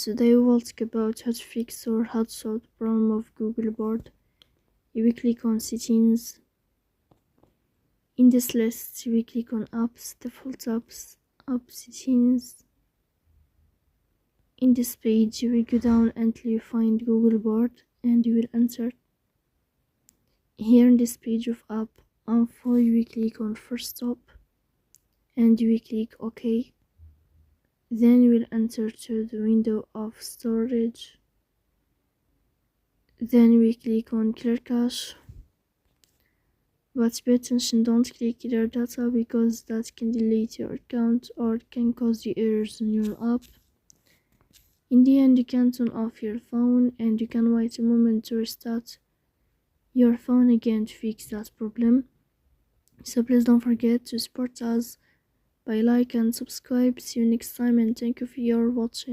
Today we will talk about how to fix or how to solve the problem of Google Board. You will click on Settings. In this list, you will click on Apps, Default Apps, App Settings. In this page, you will go down until you find Google Board and you will enter. Here in this page of App Info, you will click on First Stop and you will click OK. Then you will enter to the window of storage. Then we click on Clear Cache. But pay attention, don't click Clear Data because that can delete your account or can cause you errors in your app. In the end, you can turn off your phone and you can wait a moment to restart your phone again to fix that problem. So please don't forget to support us by like and subscribe. See you next time and thank you for your watching.